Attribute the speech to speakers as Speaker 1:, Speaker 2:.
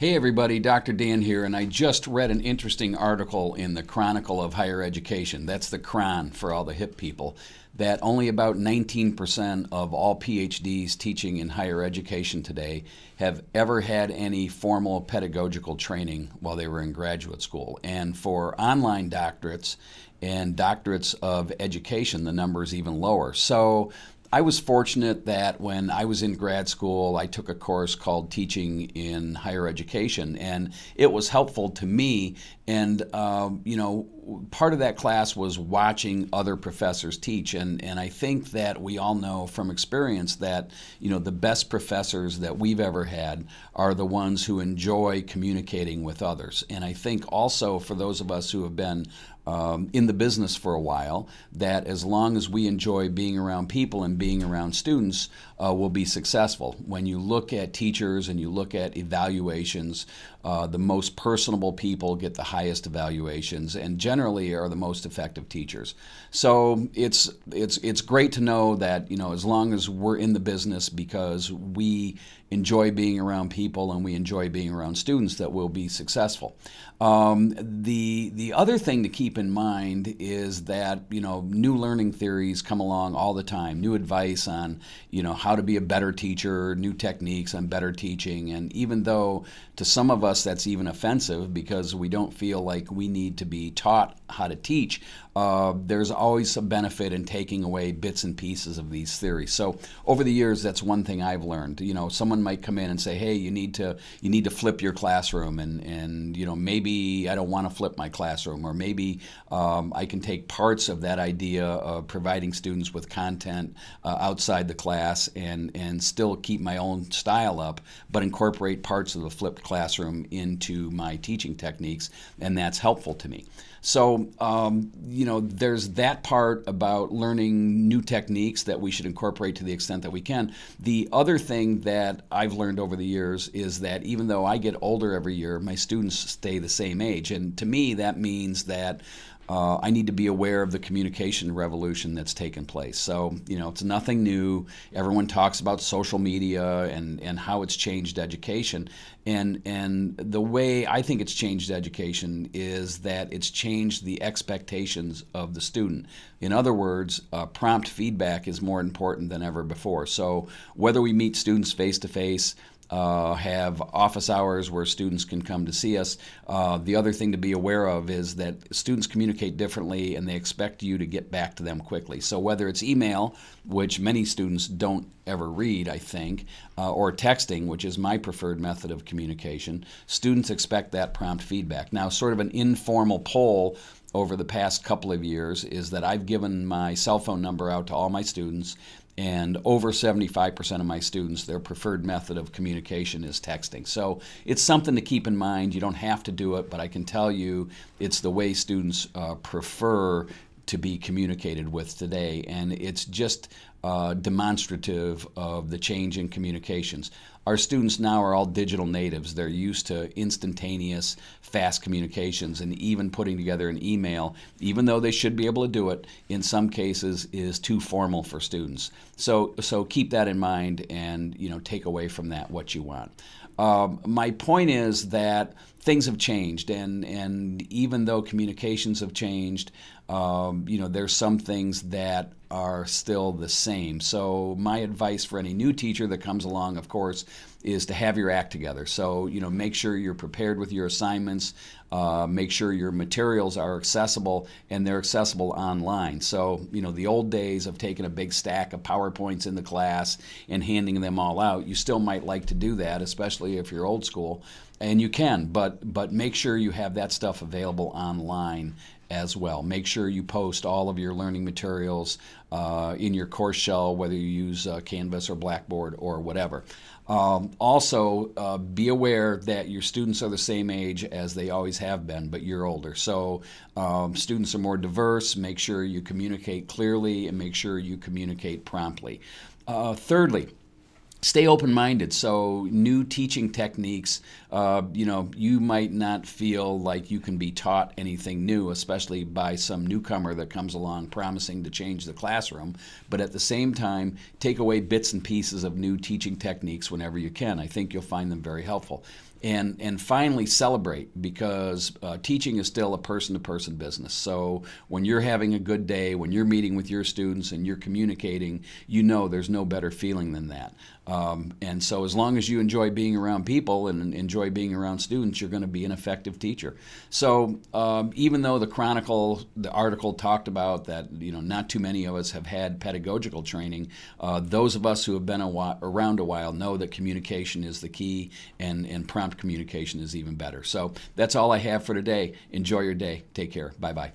Speaker 1: Hey everybody, Dr. Dan here, and I just read an interesting article in the Chronicle of Higher Education. That's the Chron for all the hip people. That only about 19% of all PhDs teaching in higher education today have ever had any formal pedagogical training while they were in graduate school. And for online doctorates and doctorates of education, the number is even lower. So I was fortunate that when I was in grad school, I took a course called Teaching in Higher Education, and it was helpful to me. And, part of that class was watching other professors teach. And I think that we all know from experience that, the best professors that we've ever had are the ones who enjoy communicating with others. And I think also for those of us who have been in the business for a while, that as long as we enjoy being around people and being around students, we'll be successful. When you look at teachers and you look at evaluations, the most personable people get the highest evaluations and generally are the most effective teachers. So it's great to know that, as long as we're in the business because we enjoy being around people and we enjoy being around students, that we'll be successful. The other thing to keep in mind is that, new learning theories come along all the time, new advice on, how to be a better teacher, new techniques on better teaching. And even though to some of us that's even offensive because we don't feel like we need to be taught how to teach, there's always some benefit in taking away bits and pieces of these theories. So over the years, that's one thing I've learned. Someone might come in and say, "Hey, you need to flip your classroom," and maybe I don't want to flip my classroom, or maybe I can take parts of that idea of providing students with content outside the class and still keep my own style up, but incorporate parts of the flipped classroom into my teaching techniques, and that's helpful to me. So, there's that part about learning new techniques that we should incorporate to the extent that we can. The other thing that I've learned over the years is that even though I get older every year, my students stay the same age. And to me, that means that I need to be aware of the communication revolution that's taken place. So, it's nothing new. Everyone talks about social media and how it's changed education. And the way I think it's changed education is that it's changed the expectations of the student. In other words, prompt feedback is more important than ever before. So whether we meet students face to face, have office hours where students can come to see us. The other thing to be aware of is that students communicate differently and they expect you to get back to them quickly. So whether it's email, which many students don't ever read, I think, or texting, which is my preferred method of communication, students expect that prompt feedback. Now, sort of an informal poll over the past couple of years is that I've given my cell phone number out to all my students, and over 75% of my students, their preferred method of communication is texting. So it's something to keep in mind. You don't have to do it, but I can tell you it's the way students prefer to be communicated with today, and it's just demonstrative of the change in communications. Our students now are all digital natives. They're used to instantaneous, fast communications, and even putting together an email, even though they should be able to do it, in some cases is too formal for students. So keep that in mind and take away from that what you want. My point is that things have changed, and even though communications have changed, there's some things that are still the same. So my advice for any new teacher that comes along, of course, is to have your act together. So, make sure you're prepared with your assignments, make sure your materials are accessible, and they're accessible online. So, the old days of taking a big stack of PowerPoints in the class and handing them all out, you still might like to do that, especially if you're old school, and you can, but make sure you have that stuff available online as well. Make sure you post all of your learning materials in your course shell, whether you use Canvas or Blackboard or whatever. Also, be aware that your students are the same age as they always have been, but you're older. So students are more diverse. Make sure you communicate clearly and make sure you communicate promptly. Thirdly, stay open-minded. So new teaching techniques, you might not feel like you can be taught anything new, especially by some newcomer that comes along promising to change the classroom. But at the same time, take away bits and pieces of new teaching techniques whenever you can. I think you'll find them very helpful. And finally, celebrate, because teaching is still a person-to-person business. So when you're having a good day, when you're meeting with your students and you're communicating, there's no better feeling than that. And so as long as you enjoy being around people and enjoy being around students, you're going to be an effective teacher. So even though the article talked about that, not too many of us have had pedagogical training, those of us who have been around a while know that communication is the key, and prompt communication is even better. So that's all I have for today. Enjoy your day. Take care. Bye-bye.